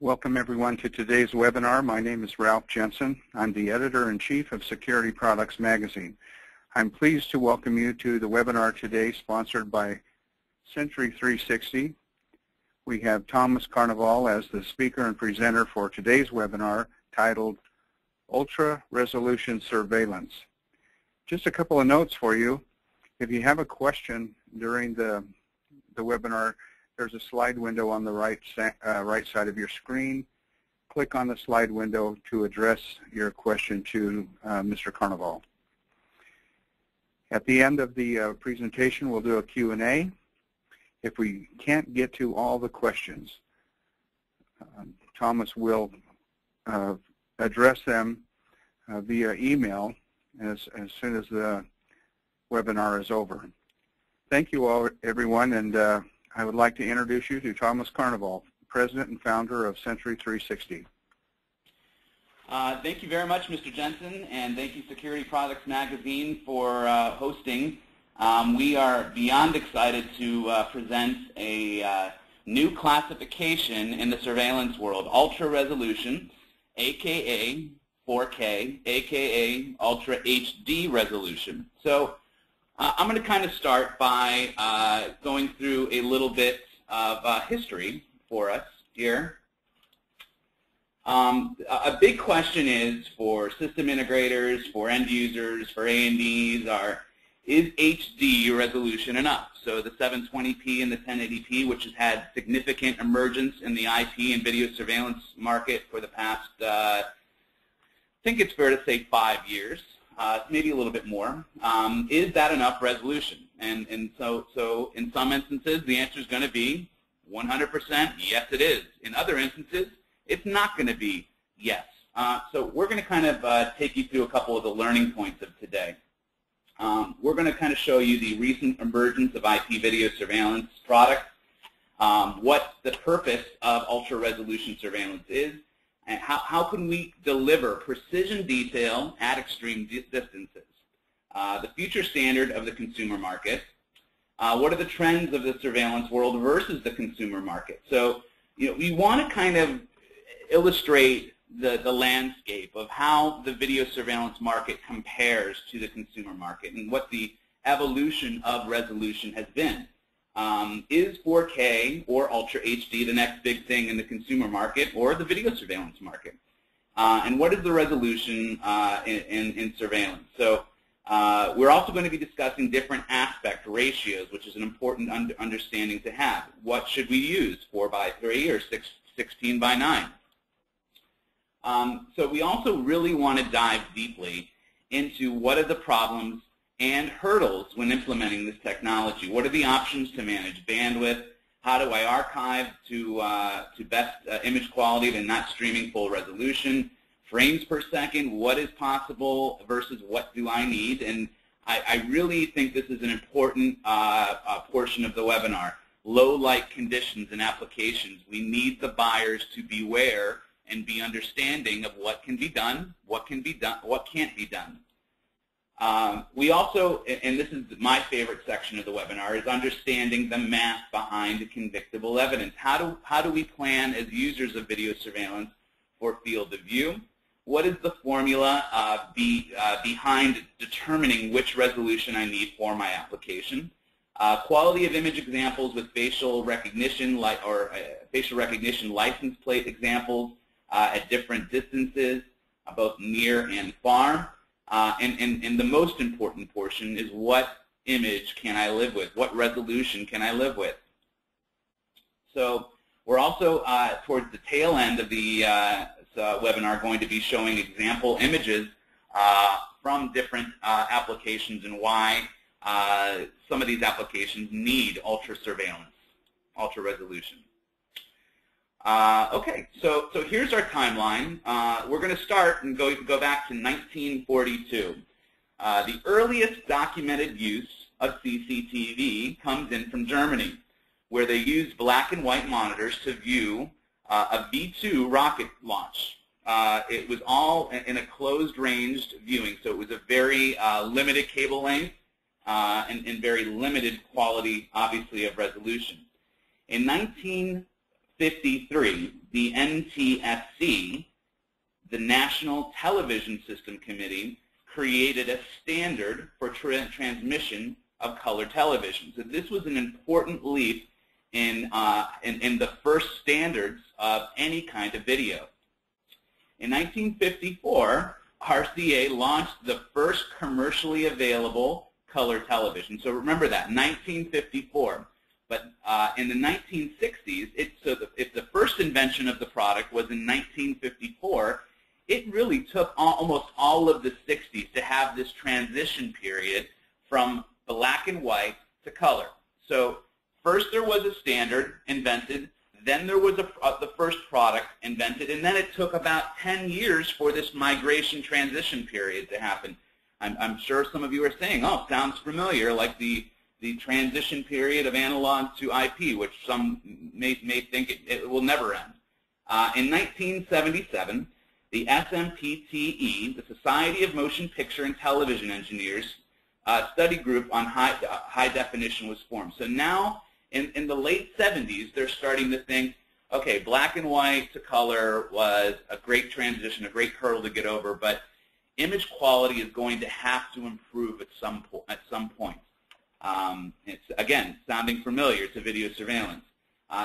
Welcome everyone to today's webinar. My name is Ralph Jensen. I'm the Editor-in-Chief of Security Products Magazine. I'm pleased to welcome you to the webinar today sponsored by Sentry360. We have Thomas Carnevale as the speaker and presenter for today's webinar titled Ultra Resolution Surveillance. Just a couple of notes for you. If you have a question during the webinar, there's a slide window on the right side of your screen. Click on the slide window to address your question to Mr. Carnevale. At the end of the presentation, we'll do a Q&A. If we can't get to all the questions, Thomas will address them via email as soon as the webinar is over. Thank you all, everyone, and I would like to introduce you to Thomas Carnevale, President and Founder of Sentry360. Thank you very much, Mr. Jensen, and thank you, Security Products Magazine, for hosting. We are beyond excited to present a new classification in the surveillance world, Ultra Resolution, aka 4K, aka Ultra HD Resolution. So I'm going to kind of start by going through a little bit of history for us here. A big question is for system integrators, for end users, for A&Ds, is HD resolution enough? So the 720p and the 1080p, which has had significant emergence in the IP and video surveillance market for the past, I think it's fair to say 5 years. Maybe a little bit more. Is that enough resolution? And so in some instances, the answer is going to be 100%, yes it is. In other instances, it's not going to be yes. So we're going to kind of take you through a couple of the learning points of today. We're going to kind of show you the recent emergence of IP video surveillance products, what the purpose of ultra-resolution surveillance is, and how can we deliver precision detail at extreme distances? The future standard of the consumer market. What are the trends of the surveillance world versus the consumer market? So, we want to kind of illustrate the landscape of how the video surveillance market compares to the consumer market and what the evolution of resolution has been. Is 4K or Ultra HD the next big thing in the consumer market or the video surveillance market? And what is the resolution in surveillance? So we're also going to be discussing different aspect ratios, which is an important understanding to have. What should we use, 4:3 or 16:9? So we also really want to dive deeply into what are the problems and hurdles when implementing this technology. What are the options to manage bandwidth? How do I archive to best image quality and not streaming full resolution? Frames per second, what is possible versus what do I need? And I really think this is an important portion of the webinar. Low light conditions and applications. We need the buyers to beware and be understanding of what can be done, what can be done, what can't be done. We also, and this is my favorite section of the webinar, is understanding the math behind convictable evidence. How do we plan as users of video surveillance for field of view? What is the formula behind determining which resolution I need for my application? Quality of image examples with facial recognition facial recognition license plate examples at different distances, both near and far. And the most important portion is what image can I live with? What resolution can I live with? So we're also, towards the tail end of the webinar, going to be showing example images from different applications and why some of these applications need ultra surveillance, ultra resolution. Okay, so here's our timeline. We're going to start and go back to 1942. The earliest documented use of CCTV comes in from Germany, where they used black and white monitors to view a V-2 rocket launch. It was all in a closed-ranged viewing, so it was a very limited cable length and very limited quality, obviously, of resolution. In 19 1953, the NTSC, the National Television System Committee, created a standard for transmission of color television. So this was an important leap in the first standards of any kind of video. In 1954, RCA launched the first commercially available color television. So remember that, 1954. But in the 1960s, if the first invention of the product was in 1954, it really took almost all of the 60s to have this transition period from black and white to color. So first there was a standard invented, then there was the first product invented, and then it took about 10 years for this migration transition period to happen. I'm sure some of you are saying, oh, sounds familiar, like the transition period of analog to IP, which some may think it will never end. In 1977, the SMPTE, the Society of Motion Picture and Television Engineers, study group on high definition was formed. So now, in the late 70s, they're starting to think, okay, black and white to color was a great transition, a great hurdle to get over, but image quality is going to have to improve at some point. It's, again, sounding familiar to video surveillance.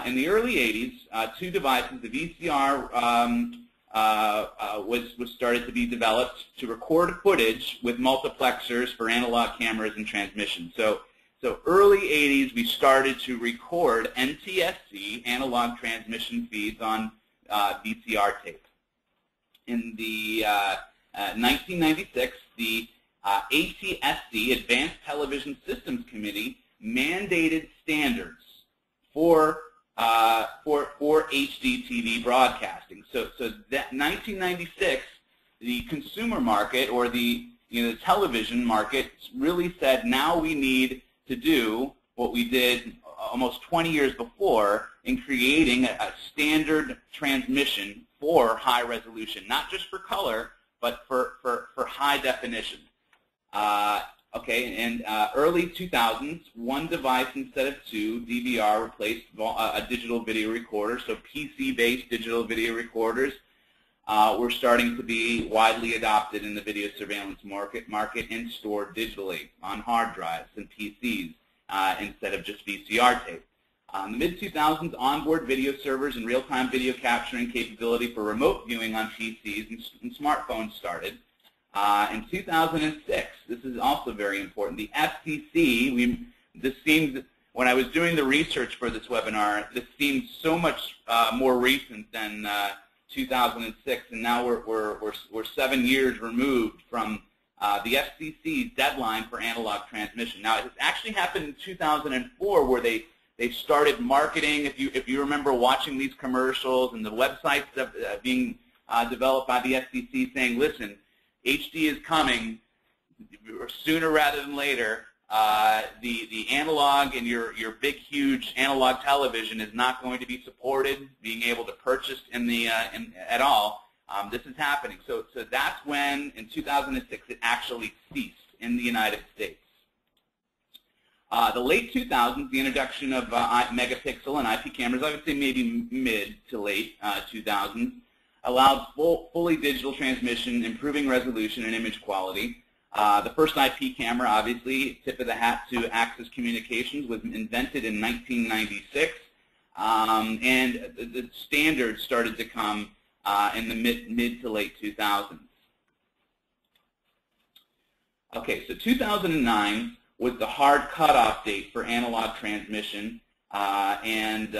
In the early 80s, two devices, the VCR was started to be developed to record footage with multiplexers for analog cameras and transmission. So early 80s, we started to record NTSC, analog transmission feeds, on VCR tape. In the 1996, the ATSC, Advanced Television Systems Committee, mandated standards for HD TV broadcasting. So that 1996, the consumer market, or the television market, really said, now we need to do what we did almost 20 years before in creating a standard transmission for high resolution, not just for color, but for high definition. In early 2000s, one device instead of two, DVR, replaced a digital video recorder. So PC-based digital video recorders were starting to be widely adopted in the video surveillance market and stored digitally on hard drives and PCs instead of just VCR tape. In the mid-2000s, onboard video servers and real-time video capturing capability for remote viewing on PCs and smartphones started. In 2006, this is also very important, the FCC, this seems, when I was doing the research for this webinar, this seems so much more recent than 2006, and now we're 7 years removed from the FCC's deadline for analog transmission. Now, it actually happened in 2004, where they started marketing, if you remember watching these commercials and the websites being developed by the FCC saying, listen, HD is coming sooner rather than later. The analog and your big, huge analog television is not going to be supported, being able to purchase at all. This is happening. So that's when, in 2006, it actually ceased in the United States. The late 2000s, the introduction of megapixel and IP cameras, I would say maybe mid to late 2000s, allowed fully digital transmission, improving resolution and image quality. The first IP camera, obviously, tip of the hat to Access Communications, was invented in 1996, and the standards started to come in the mid to late 2000s. Okay, so 2009 was the hard cutoff date for analog transmission, and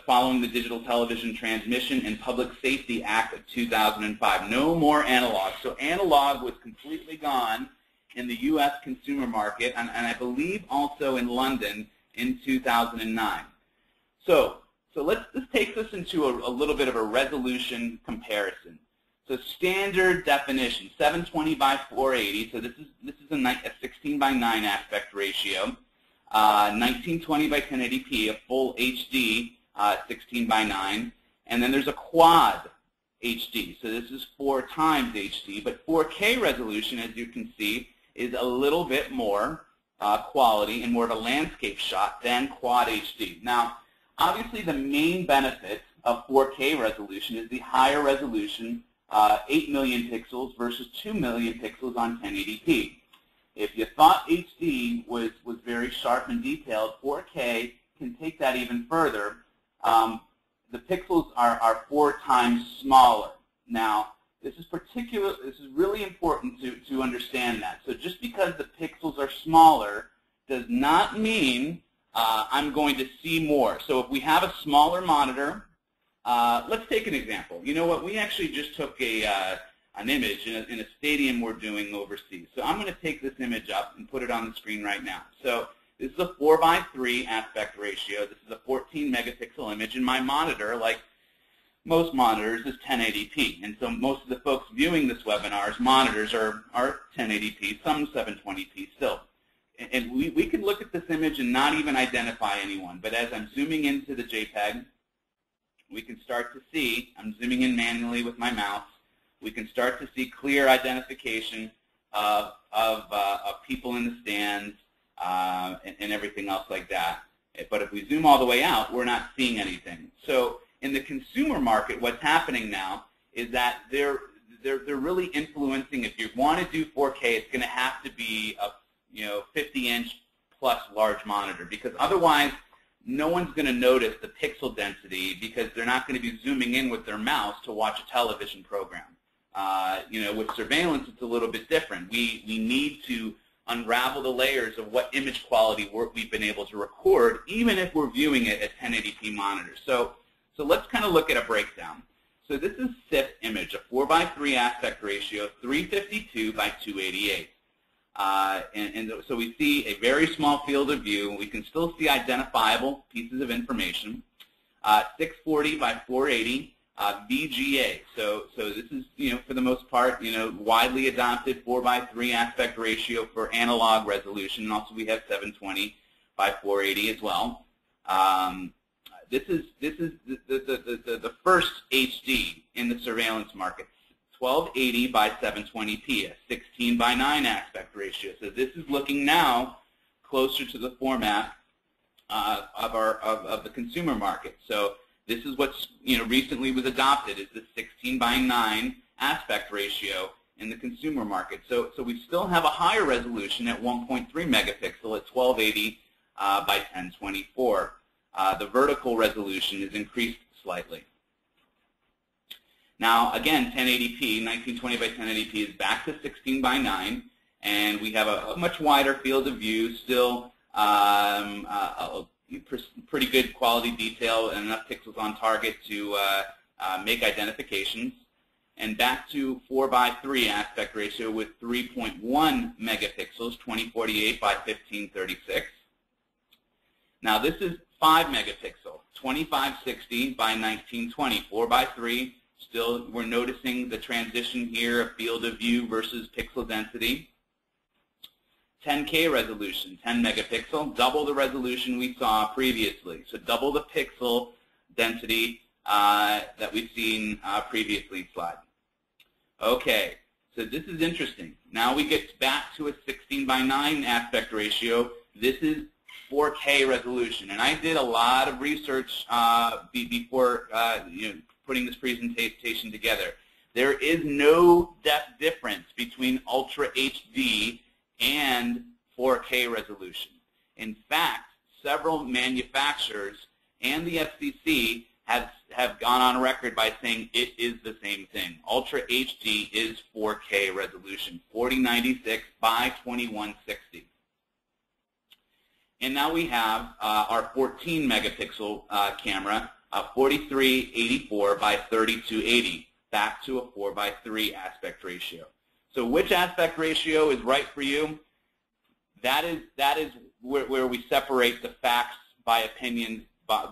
following the Digital Television Transmission and Public Safety Act of 2005. No more analog. So analog was completely gone in the U.S. consumer market, and I believe also in London in 2009. So this takes us into a little bit of a resolution comparison. So standard definition, 720 by 480. So this is a 16 by 9 aspect ratio. 1920 by 1080p, a full HD 16 by 9, and then there's a quad HD. So this is 4 times HD, but 4K resolution, as you can see, is a little bit more quality and more of a landscape shot than quad HD. Now, obviously, the main benefit of 4K resolution is the higher resolution, 8 million pixels versus 2 million pixels on 1080p. If you thought HD was very sharp and detailed, 4K can take that even further. The pixels are 4 times smaller. Now, this is really important to understand that. So just because the pixels are smaller does not mean I'm going to see more. So if we have a smaller monitor, let's take an example. You know what? We actually just took an image in a stadium we're doing overseas. So I'm going to take this image up and put it on the screen right now. So this is a 4:3 aspect ratio. This is a 14 megapixel image, and my monitor, like most monitors, is 1080p. And so most of the folks viewing this webinar's monitors are 1080p, some 720p still. And we could look at this image and not even identify anyone. But as I'm zooming into the JPEG, we can start to see, I'm zooming in manually with my mouse, we can start to see clear identification of people in the stands and everything else like that. But if we zoom all the way out, we're not seeing anything. So in the consumer market, what's happening now is that they're really influencing. If you want to do 4K, it's going to have to be a 50-inch plus large monitor, because otherwise no one's going to notice the pixel density, because they're not going to be zooming in with their mouse to watch a television program. With surveillance, it's a little bit different. We need to unravel the layers of what image quality we've been able to record, even if we're viewing it at 1080p monitors. So let's kind of look at a breakdown. So this is SIP image, a 4:3 aspect ratio, 352 by 288. So we see a very small field of view. We can still see identifiable pieces of information. 640 by 480 VGA. So this is for the most part widely adopted 4:3 aspect ratio for analog resolution. And also we have 720 by 480 as well. This is the first HD in the surveillance market. 1280 by 720p, a 16:9 aspect ratio. So this is looking now closer to the format of the consumer market. So this is what's recently was adopted, is the 16:9 aspect ratio in the consumer market. So we still have a higher resolution at 1.3 megapixel at 1280 by 1024. The vertical resolution is increased slightly. Now, again, 1080p, 1920 by 1080p is back to 16:9, and we have a much wider field of view, still pretty good quality detail and enough pixels on target to make identifications. And back to 4:3 aspect ratio with 3.1 megapixels, 2048 by 1536. Now, this is 5 megapixel, 2560 by 1920, 4:3. Still, we're noticing the transition here of field of view versus pixel density. 10K resolution, 10 megapixel, double the resolution we saw previously. So double the pixel density that we've seen previously slide. Okay, so this is interesting. Now we get back to a 16:9 aspect ratio. This is 4K resolution, and I did a lot of research before putting this presentation together. There is no depth difference between Ultra HD and 4K resolution. In fact, several manufacturers and the FCC have gone on record by saying it is the same thing. Ultra HD is 4K resolution, 4096 by 2160. And now we have our 14 megapixel camera, 4384 by 3280, back to a 4:3 aspect ratio. So which aspect ratio is right for you? That is where we separate the facts by opinion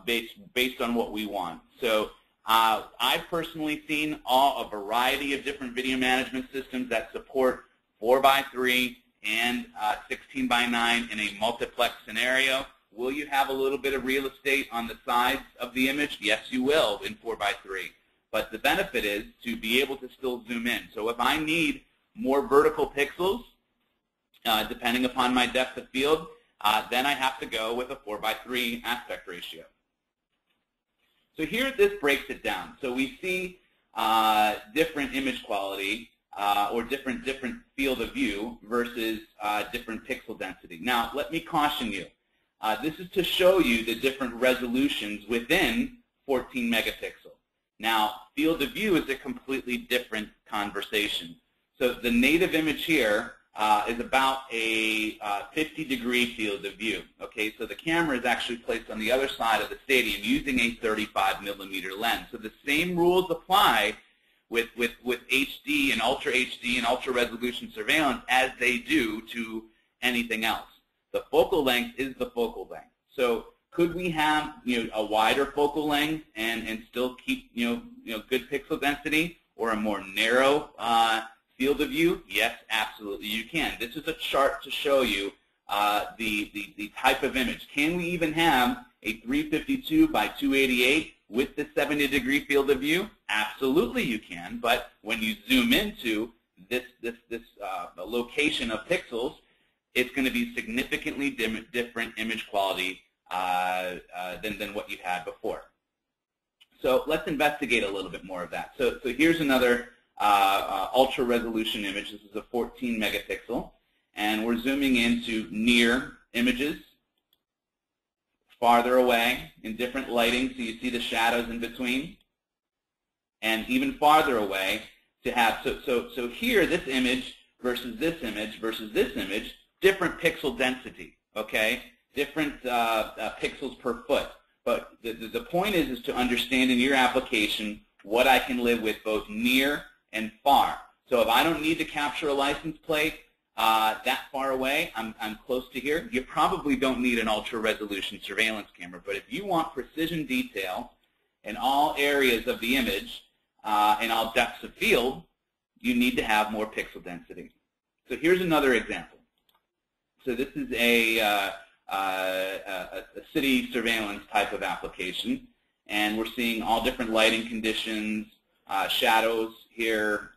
based on what we want. So I've personally seen a variety of different video management systems that support 4:3 and 16:9 in a multiplex scenario. Will you have a little bit of real estate on the sides of the image? Yes, you will in 4:3. But the benefit is to be able to still zoom in. So if I need more vertical pixels, depending upon my depth of field, then I have to go with a 4:3 aspect ratio. So here this breaks it down. So we see different image quality or different field of view versus different pixel density. Now, let me caution you. This is to show you the different resolutions within 14 megapixel. Now, field of view is a completely different conversation. So the native image here is about a 50-degree field of view. Okay, so the camera is actually placed on the other side of the stadium using a 35mm lens. So the same rules apply with HD and ultra HD and ultra resolution surveillance as they do to anything else. The focal length is the focal length. So could we have a wider focal length and still keep good pixel density, or a more narrow field of view? Yes, absolutely you can. This is a chart to show you the type of image. Can we even have a 352 by 288 with the 70-degree field of view? Absolutely you can, but when you zoom into this location of pixels, it's going to be significantly different image quality than what you had before. So let's investigate a little bit more of that. So here's another ultra resolution image. This is a 14 megapixel, and we're zooming into near images, farther away in different lighting, so you see the shadows in between, and even farther away to have, so here this image versus this image versus this image, different pixel density, okay? Different pixels per foot. But the point is to understand in your application what I can live with both near and far. So if I don't need to capture a license plate that far away, I'm close to here, you probably don't need an ultra-resolution surveillance camera. But if you want precision detail in all areas of the image and all depths of field, you need to have more pixel density. So here's another example. So this is a city surveillance type of application, and we're seeing all different lighting conditions, shadows here,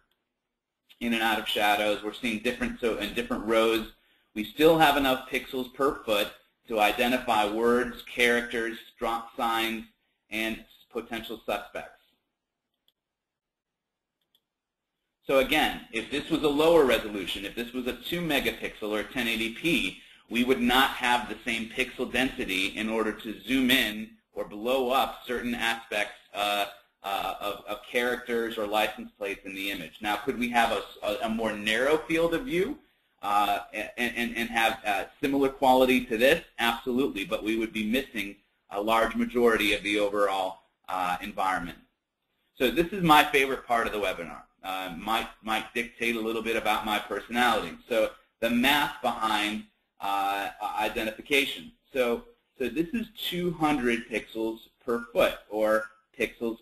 in and out of shadows. We're seeing different, so in different rows, we still have enough pixels per foot to identify words, characters, drop signs, and potential suspects. So again, if this was a lower resolution, if this was a 2 megapixel or 1080p, we would not have the same pixel density in order to zoom in or blow up certain aspects of characters or license plates in the image. Now, could we have a more narrow field of view and have similar quality to this? Absolutely, but we would be missing a large majority of the overall environment. So this is my favorite part of the webinar. Might dictate a little bit about my personality. So the math behind identification. So this is 200 pixels per foot, or pixels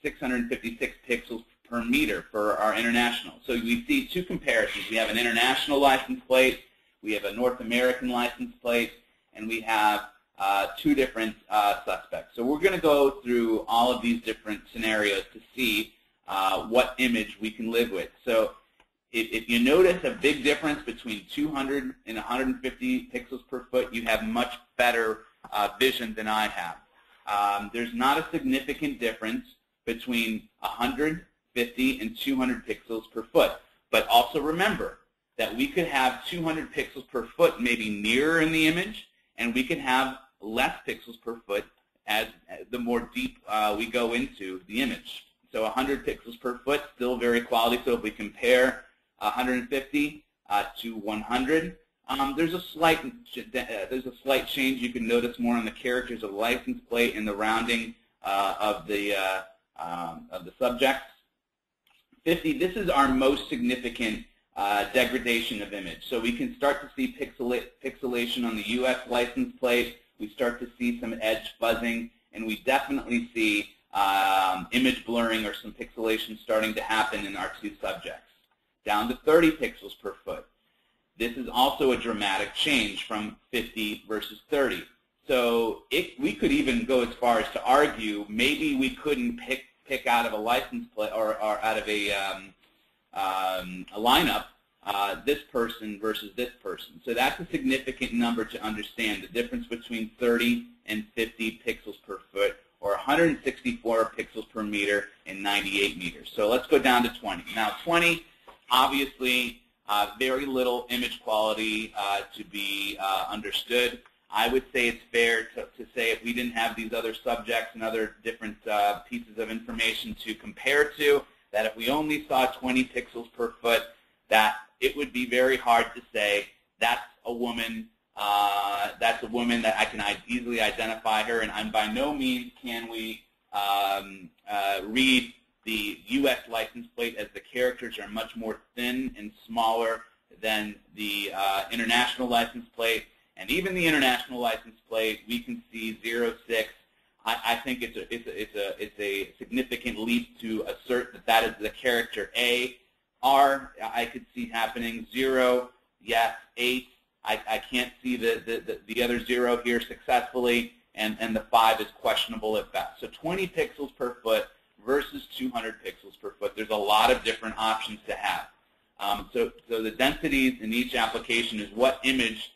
656 pixels per meter for our international. So we see two comparisons. We have an international license plate, we have a North American license plate, and we have two different suspects. So we're going to go through all of these different scenarios to see what image we can live with. So if you notice a big difference between 200 and 150 pixels per foot, you have much better vision than I have. There's not a significant difference between 150 and 200 pixels per foot. But also remember that we could have 200 pixels per foot maybe nearer in the image, and we could have less pixels per foot as the more deep we go into the image. So 100 pixels per foot, still very quality. So if we compare 150 to 100, there's a slight change. You can notice more on the characters of the license plate and the rounding of the subjects. 50. This is our most significant degradation of image. So we can start to see pixelation on the U.S. license plate. We start to see some edge fuzzing, and we definitely see image blurring or some pixelation starting to happen in our two subjects. Down to 30 pixels per foot. This is also a dramatic change from 50 versus 30. So we could even go as far as to argue maybe we couldn't pick out of a license plate or out of a lineup this person versus this person. So that's a significant number to understand, the difference between 30 and 50 pixels per foot, or 164 pixels per meter in 98 meters. So let's go down to 20. Now 20, obviously, very little image quality to be understood. I would say it's fair to say if we didn't have these other subjects and other different pieces of information to compare to, that if we only saw 20 pixels per foot, that it would be very hard to say that's a woman that I can easily identify her, and by no means can we read the U.S. license plate, as the characters are much more thin and smaller than the international license plate. And even the international license plate, we can see 06. I think it's a significant leap to assert that that is the character A. R, I could see happening. 0, yes. 8, I can't see the other 0 here successfully, and the 5 is questionable at best. So 20 pixels per foot versus 200 pixels per foot. There's a lot of different options to have. So the densities in each application is what image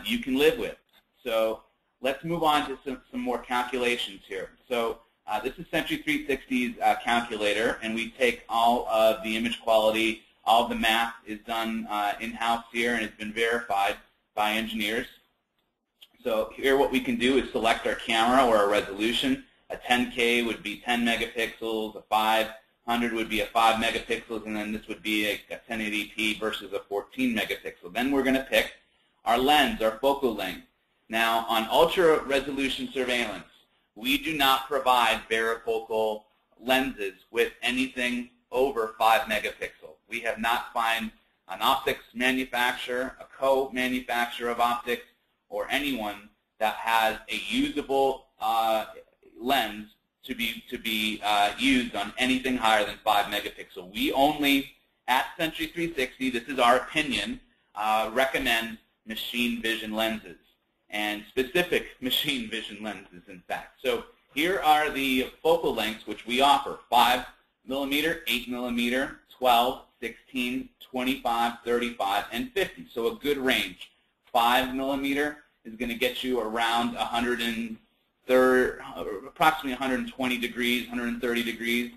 you can live with. So let's move on to some more calculations here. So this is Sentry360's calculator, and we take all of the image quality. All of the math is done in-house here, and it's been verified by engineers. So here what we can do is select our camera or our resolution. A 10K would be 10 megapixels, a 500 would be a 5 megapixels, and then this would be a 1080p versus a 14 megapixel. Then we're going to pick our lens, our focal length. Now, on ultra-resolution surveillance, we do not provide varifocal lenses with anything over 5 megapixel. We have not found an optics manufacturer, a co-manufacturer of optics, or anyone that has a usable lens to be used on anything higher than 5 megapixel. We only, at Sentry360, this is our opinion, recommend machine vision lenses, and specific machine vision lenses, in fact. So here are the focal lengths which we offer: 5 millimeter, 8 millimeter, 12, 16, 25, 35, and 50. So a good range. 5 millimeter is going to get you around approximately 120 degrees, 130 degrees,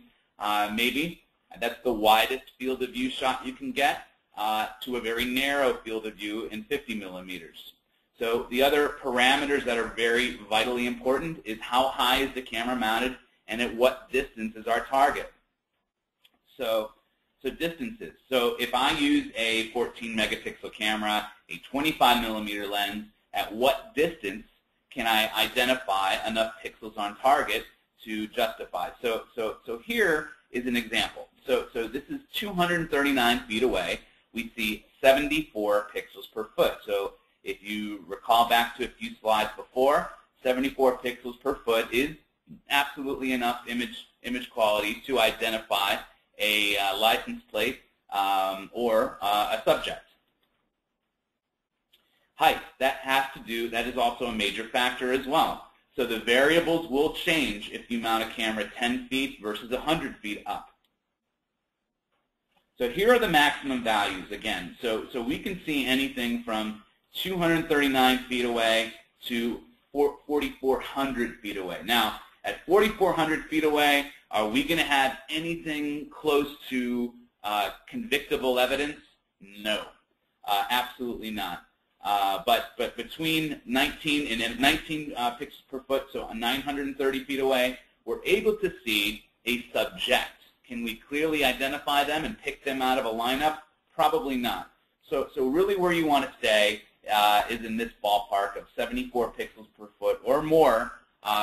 maybe. That's the widest field of view shot you can get, to a very narrow field of view in 50 millimeters. So the other parameters that are very vitally important is how high is the camera mounted and at what distance is our target. So distances. So if I use a 14 megapixel camera, a 25 millimeter lens, at what distance can I identify enough pixels on target to justify? So here is an example. So this is 239 feet away. We see 74 pixels per foot. So if you recall back to a few slides before, 74 pixels per foot is absolutely enough image quality to identify a license plate or a subject. Height, that is also a major factor as well. So the variables will change if you mount a camera 10 feet versus 100 feet up. So here are the maximum values again. So we can see anything from 239 feet away to 4,400 feet away. Now, at 4,400 feet away, are we going to have anything close to convictable evidence? No, absolutely not. But between 19 pixels per foot, so 930 feet away, we're able to see a subject. Can we clearly identify them and pick them out of a lineup? Probably not. So really where you want to stay is in this ballpark of 74 pixels per foot or more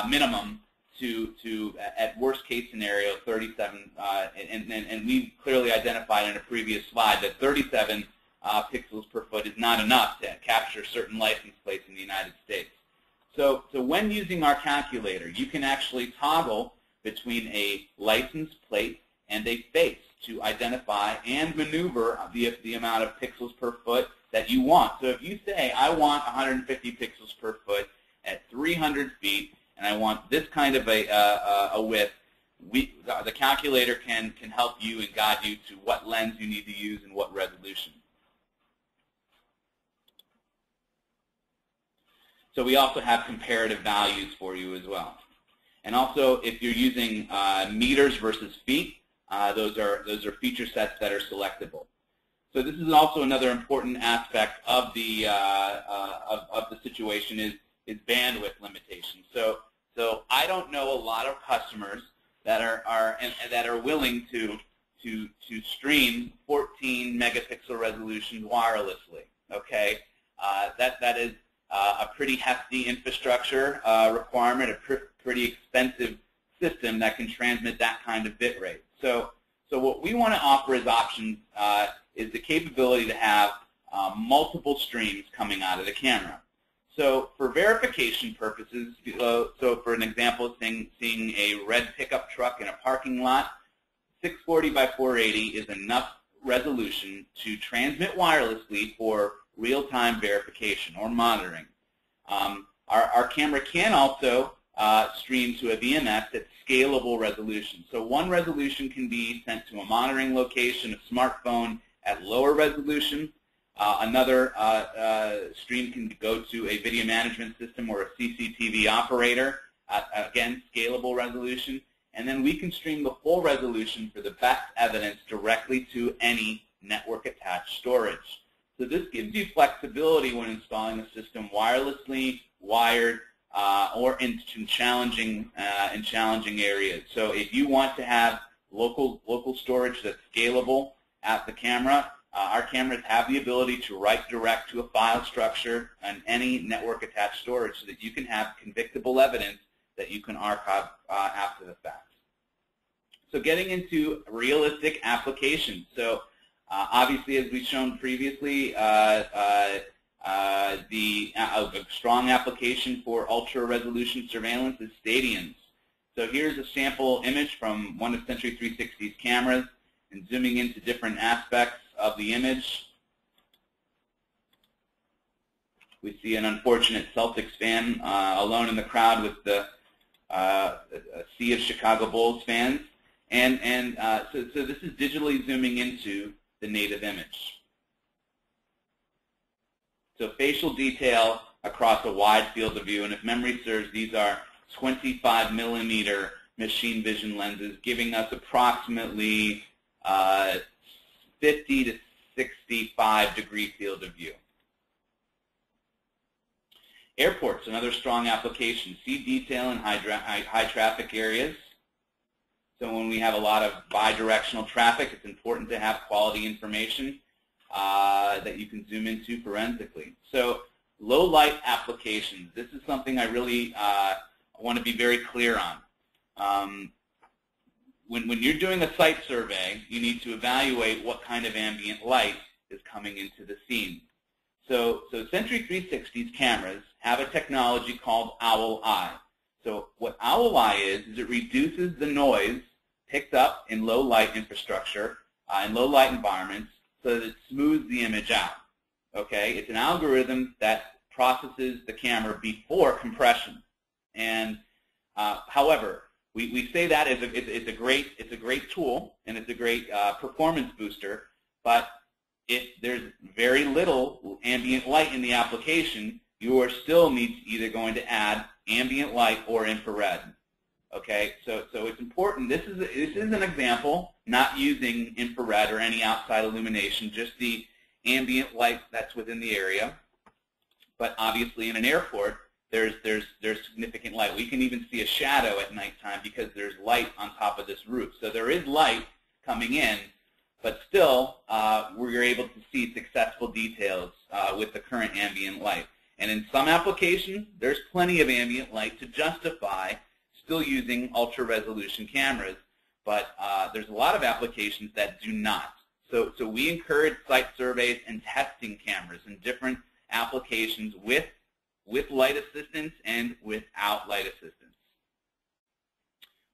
minimum to at worst case scenario, 37, and we clearly identified in a previous slide that 37 pixels per foot is not enough to capture certain license plates in the United States. So when using our calculator, you can actually toggle between a license plate and a face to identify and maneuver the amount of pixels per foot that you want. So if you say, I want 150 pixels per foot at 300 feet, and I want this kind of a width, the calculator can help you and guide you to what lens you need to use and what resolution. So we also have comparative values for you as well. And also, if you're using meters versus feet, those are feature sets that are selectable. So this is also another important aspect of the situation is bandwidth limitations. So I don't know a lot of customers that are willing to stream 14 megapixel resolution wirelessly. Okay, that is a pretty hefty infrastructure requirement, a pretty expensive system that can transmit that kind of bit rate. So what we want to offer as options is the capability to have multiple streams coming out of the camera. So for verification purposes, so for an example, seeing a red pickup truck in a parking lot, 640 by 480 is enough resolution to transmit wirelessly for real-time verification or monitoring. Our camera can also stream to a VMS at scalable resolution. So one resolution can be sent to a monitoring location, a smartphone at lower resolution. Another stream can go to a video management system or a CCTV operator, again, scalable resolution. And then we can stream the full resolution for the best evidence directly to any network-attached storage. So this gives you flexibility when installing a system wirelessly, wired, or in challenging areas. So if you want to have local storage that's scalable at the camera, our cameras have the ability to write direct to a file structure and any network-attached storage so that you can have convictable evidence that you can archive after the fact. So getting into realistic applications. So obviously, as we've shown previously, a strong application for ultra-resolution surveillance is stadiums. So here's a sample image from one of Sentry360's cameras, and zooming into different aspects of the image. We see an unfortunate Celtics fan alone in the crowd with the a sea of Chicago Bulls fans. And so this is digitally zooming into the native image. So facial detail across a wide field of view, and if memory serves, these are 25 millimeter machine vision lenses, giving us approximately 50 to 65 degree field of view. Airports, another strong application. See detail in high traffic areas. So when we have a lot of bidirectional traffic, it's important to have quality information that you can zoom into forensically. So low light applications. This is something I really want to be very clear on. When you're doing a site survey, you need to evaluate what kind of ambient light is coming into the scene. So Sentry360's cameras have a technology called Owl Eye. So what Owl Eye is it reduces the noise picked up in low light infrastructure, in low light environments, so that it smooths the image out. Okay, it's an algorithm that processes the camera before compression. And however, we say that it's a great tool and it's a great performance booster, but if there's very little ambient light in the application, you are still either going to add ambient light or infrared. Okay, so it's important. This is an example, not using infrared or any outside illumination, just the ambient light that's within the area. But obviously, in an airport, there's significant light. We can even see a shadow at nighttime because there's light on top of this roof. So there is light coming in, but still, we're able to see successful details with the current ambient light. And in some applications, there's plenty of ambient light to justify still using ultra-resolution cameras, but there's a lot of applications that do not. So we encourage site surveys and testing cameras in different applications with light assistance and without light assistance.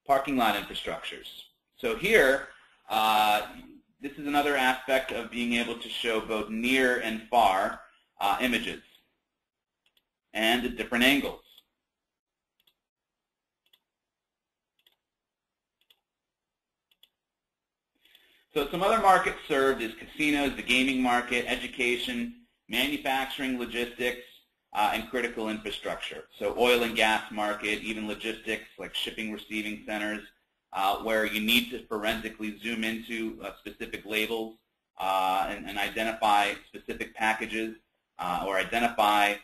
Parking lot infrastructures. So here, this is another aspect of being able to show both near and far images and at different angles. So some other markets served is casinos, the gaming market, education, manufacturing, logistics. and critical infrastructure. So oil and gas market, even logistics like shipping, receiving centers, where you need to forensically zoom into specific labels and identify specific packages or identify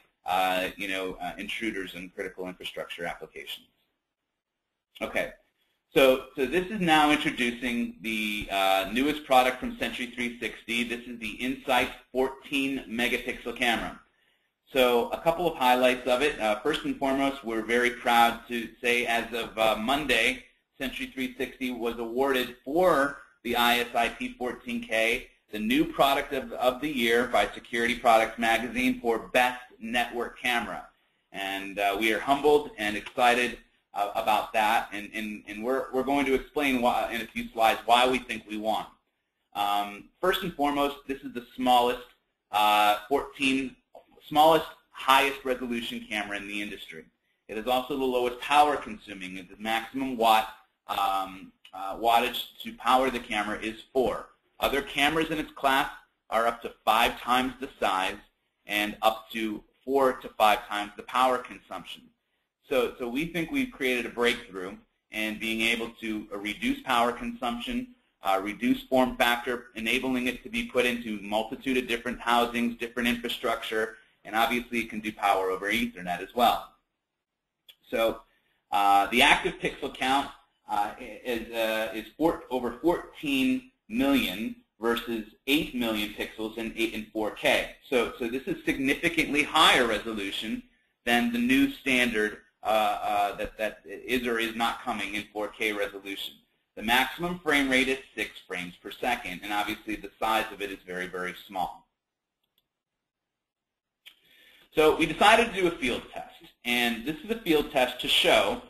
intruders in critical infrastructure applications. Okay, so this is now introducing the newest product from Sentry360. This is the Insight 14 megapixel camera. So a couple of highlights of it. First and foremost, we're very proud to say as of Monday, Sentry360 was awarded for the ISIP 14K, the new product of the year by Security Products Magazine for Best Network Camera. And we are humbled and excited about that, and we're going to explain why, in a few slides, why we think we won. First and foremost, this is the smallest highest resolution camera in the industry. It is also the lowest power consuming. The maximum wattage to power the camera is 4. Other cameras in its class are up to 5 times the size and up to 4 to 5 times the power consumption. So we think we've created a breakthrough in being able to reduce power consumption, reduce form factor, enabling it to be put into a multitude of different housings, different infrastructure, and obviously it can do power over Ethernet as well. So the active pixel count is over 14 million versus 8 million pixels in 4K. So this is significantly higher resolution than the new standard that is or is not coming in 4K resolution. The maximum frame rate is 6 frames per second, and obviously the size of it is very, very small. So we decided to do a field test, and this is a field test to show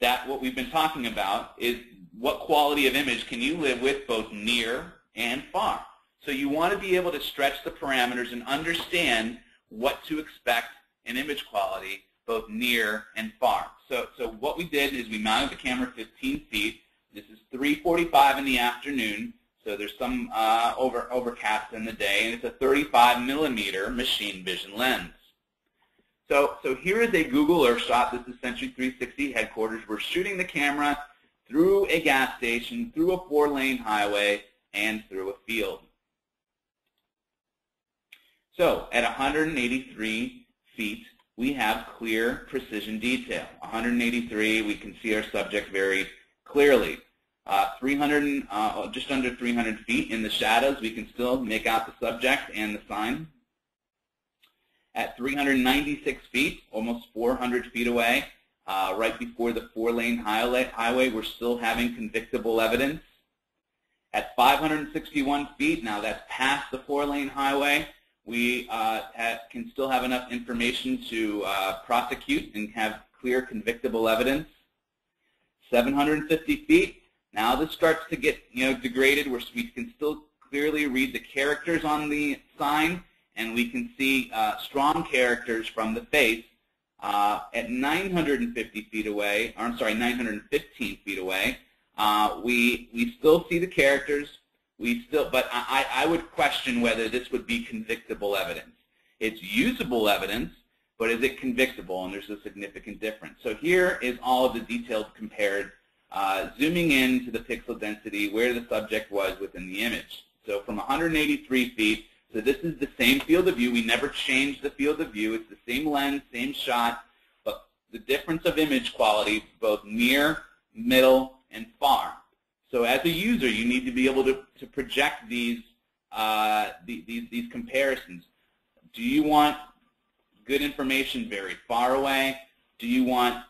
that what we've been talking about is what quality of image can you live with both near and far. So you want to be able to stretch the parameters and understand what to expect in image quality both near and far. So what we did is we mounted the camera 15 feet. This is 3:45 in the afternoon, so there's some overcast in the day, and it's a 35 millimeter machine vision lens. So here is a Google Earth shot. This is Sentry360 headquarters. We're shooting the camera through a gas station, through a 4-lane highway, and through a field. So at 183 feet, we have clear precision detail. 183, we can see our subject very clearly. Just under 300 feet in the shadows, we can still make out the subject and the sign. At 396 feet, almost 400 feet away, right before the 4-lane highway, we're still having convictable evidence. At 561 feet, now that's past the 4-lane highway, we can still have enough information to prosecute and have clear convictable evidence. 750 feet, now this starts to get degraded, where we can still clearly read the characters on the sign, and we can see strong characters from the face. At 950 feet away, or I'm sorry, 915 feet away, we still see the characters. But I would question whether this would be convictable evidence. It's usable evidence, but is it convictable? And there's a significant difference. So here is all of the details compared, zooming in to the pixel density where the subject was within the image. So from 183 feet, so this is the same field of view. We never changed the field of view. It's the same lens, same shot, but the difference of image quality, both near, middle, and far. So as a user, you need to be able to project these comparisons. Do you want good information very far away? Do you want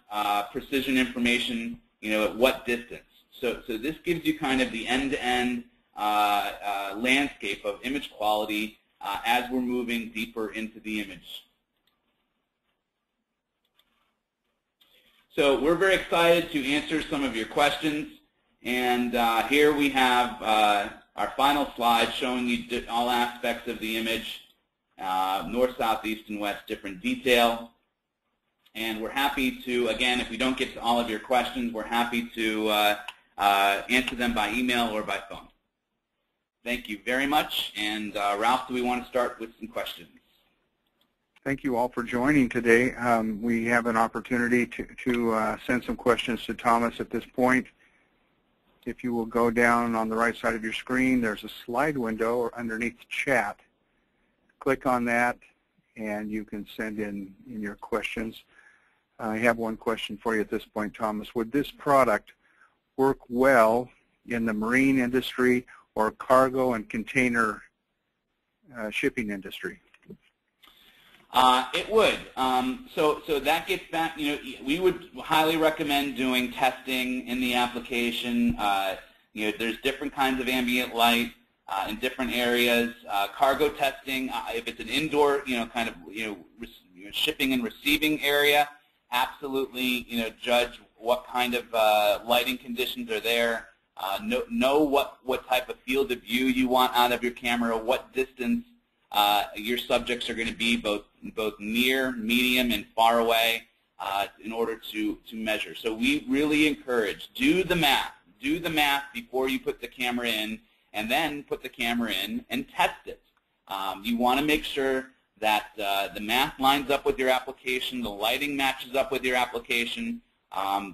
precision information, at what distance? So this gives you kind of the end-to-end landscape of image quality as we're moving deeper into the image. So we're very excited to answer some of your questions. And here we have our final slide showing you all aspects of the image, north, south, east, and west, different detail. And we're happy to, again, if we don't get to all of your questions, we're happy to answer them by email or by phone. Thank you very much. And Ralph, do we want to start with some questions? Thank you all for joining today. We have an opportunity to send some questions to Thomas at this point. If you will go down on the right side of your screen, there's a slide window underneath chat. Click on that and you can send in your questions. I have one question for you at this point, Thomas. Would this product work well in the marine industry or cargo and container shipping industry? It would. So that gets back, we would highly recommend doing testing in the application. There's different kinds of ambient light in different areas. Cargo testing, if it's an indoor, shipping and receiving area, absolutely, judge what kind of lighting conditions are there. Know what type of field of view you want out of your camera, what distance your subjects are going to be, both near, medium, and far away, in order to measure. So we really encourage, do the math before you put the camera in, and then put the camera in and test it. You want to make sure that the math lines up with your application, the lighting matches up with your application,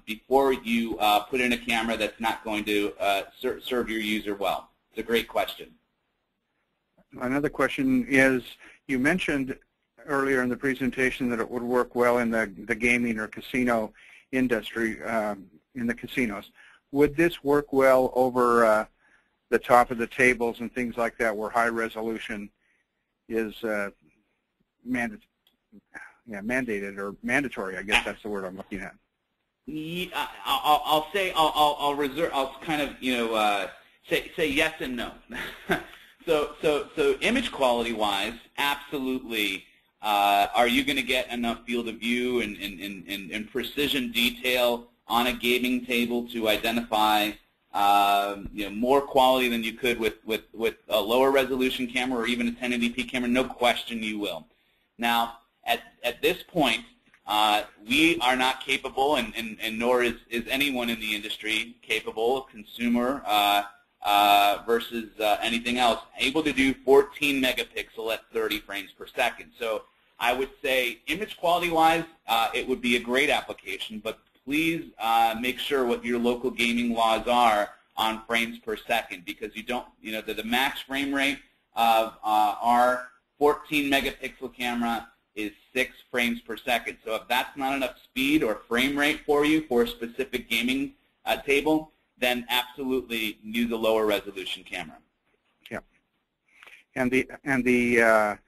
before you put in a camera that's not going to serve your user well. It's a great question. Another question is, you mentioned earlier in the presentation that it would work well in the gaming or casino industry, in the casinos. Would this work well over the top of the tables and things like that, where high resolution is mandated or mandatory? I guess that's the word I'm looking at. Yeah, I'll kind of say yes and no. So image quality-wise, absolutely. Are you going to get enough field of view and precision detail on a gaming table to identify more quality than you could with a lower resolution camera or even a 1080p camera? No question you will. Now, at this point, we are not capable, and nor is anyone in the industry capable, consumer versus anything else, able to do 14 megapixel at 30 frames per second. So I would say image quality-wise, it would be a great application, but please make sure what your local gaming laws are on frames per second, because you don't, the max frame rate of our 14 megapixel camera is 6 frames per second. So if that's not enough speed or frame rate for you for a specific gaming table, then absolutely use a lower resolution camera. Yeah. And the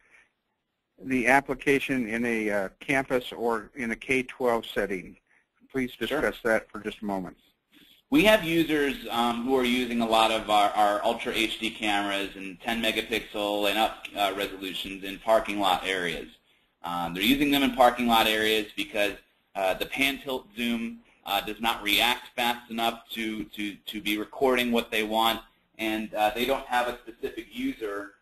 application in a campus or in a K-12 setting, please discuss that for just a moment. We have users who are using a lot of our Ultra HD cameras and 10 megapixel and up resolutions in parking lot areas. They're using them in parking lot areas because the pan-tilt zoom does not react fast enough to be recording what they want, and they don't have a specific user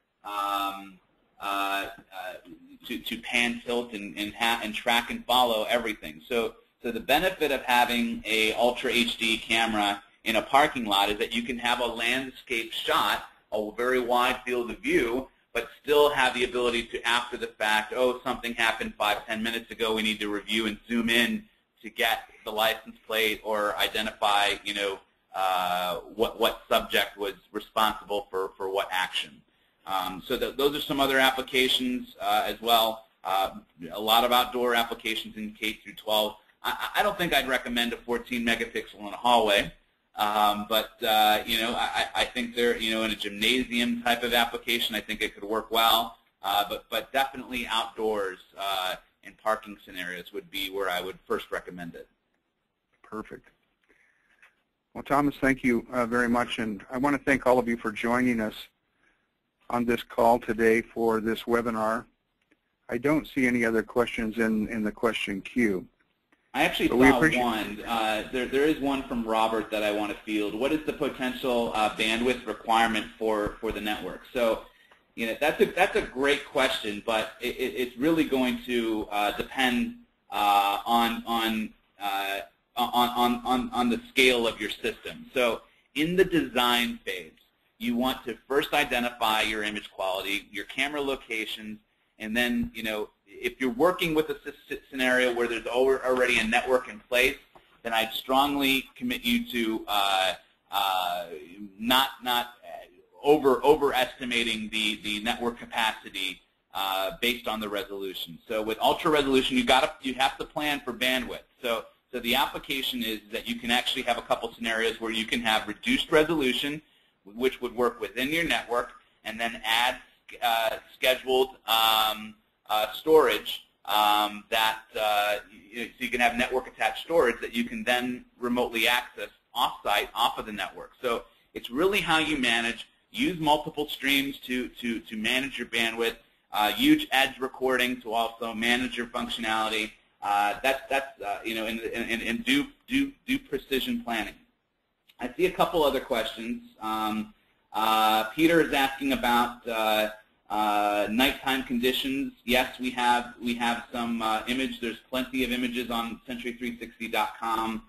to pan-tilt and track and follow everything. So the benefit of having a Ultra HD camera in a parking lot is that you can have a landscape shot, a very wide field of view, but still have the ability to, after the fact, oh, something happened 5-10 minutes ago, we need to review and zoom in to get the license plate or identify, what subject was responsible for what action. So those are some other applications as well. A lot of outdoor applications in K through 12. I don't think I'd recommend a 14 megapixel in a hallway, but I think they're in a gymnasium type of application. I think it could work well, but definitely outdoors in parking scenarios would be where I would first recommend it. Perfect. Well, Thomas, thank you very much, and I want to thank all of you for joining us on this call today for this webinar. I don't see any other questions in the question queue. I actually saw one. There is one from Robert that I want to field. What is the potential bandwidth requirement for the network? So, that's a great question, but it's really going to depend on the scale of your system. So, in the design phase, you want to first identify your image quality, your camera locations, and then if you're working with a scenario where there's already a network in place, then I'd strongly commit you to not overestimating the network capacity based on the resolution. So with ultra resolution, you have to plan for bandwidth. So the application is that you can actually have a couple scenarios where you can have reduced resolution, which would work within your network, and then add scheduled storage so you can have network attached storage that you can then remotely access off-site, off of the network. So it's really how you manage. Use multiple streams to manage your bandwidth. Use edge recording to also manage your functionality. And do precision planning. I see a couple other questions. Peter is asking about nighttime conditions. Yes, we have some image. There's plenty of images on Sentry360.com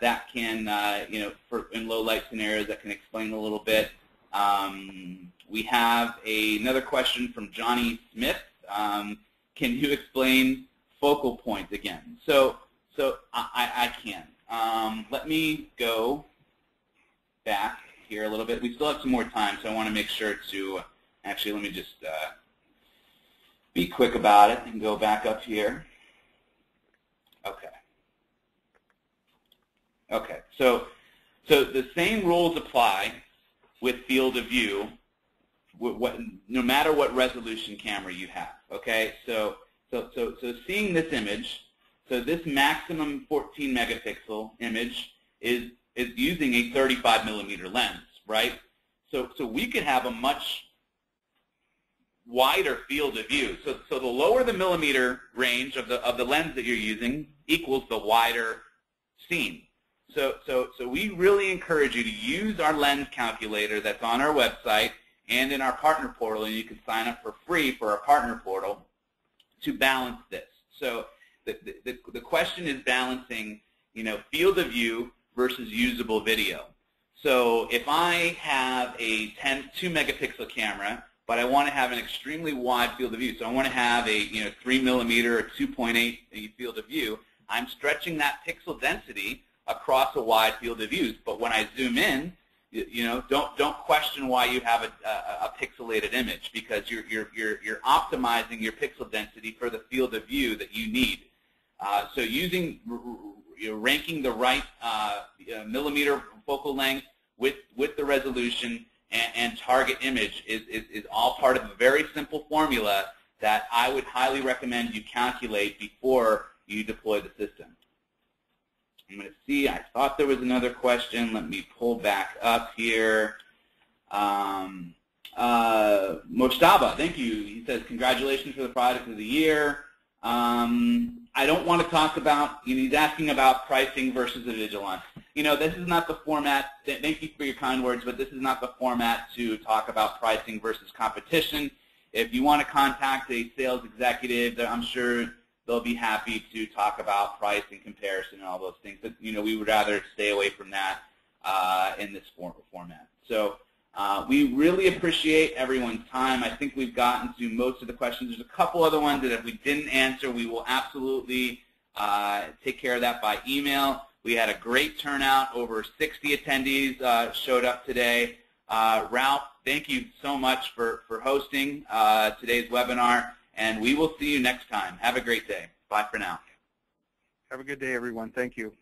that can, in low light scenarios, that can explain a little bit. We have another question from Johnny Smith. Can you explain focal point again? So I can. Let me go back here a little bit. We still have some more time, so I want to make sure to actually, let me just be quick about it and go back up here. Okay, so the same rules apply with field of view, no matter what resolution camera you have. Okay, so seeing this image, so this maximum 14 megapixel image is using a 35 millimeter lens, right? So we could have a much wider field of view. So the lower the millimeter range of the lens that you're using equals the wider scene. So we really encourage you to use our lens calculator that's on our website and in our partner portal, and you can sign up for free for our partner portal to balance this. So the question is balancing, field of view versus usable video. So if I have a 2 megapixel camera, but I want to have an extremely wide field of view, so I want to have a 3 millimeter or 2.8 field of view, I'm stretching that pixel density across a wide field of view. But when I zoom in, don't question why you have a pixelated image, because you're optimizing your pixel density for the field of view that you need. So ranking the right millimeter focal length with the resolution and target image is all part of a very simple formula that I would highly recommend you calculate before you deploy the system. I'm going to see, I thought there was another question. Let me pull back up here. Moshtaba, thank you. He says, congratulations for the product of the year. I don't want to talk about, he's asking about pricing versus a Vigilance. This is not the format, thank you for your kind words, but this is not the format to talk about pricing versus competition. If you want to contact a sales executive, I'm sure they'll be happy to talk about price and comparison and all those things. But, we would rather stay away from that in this format. So we really appreciate everyone's time. I think we've gotten to most of the questions. There's a couple other ones that if we didn't answer, we will absolutely take care of that by email. We had a great turnout. Over 60 attendees showed up today. Ralph, thank you so much for hosting today's webinar. And we will see you next time. Have a great day. Bye for now. Have a good day, everyone. Thank you.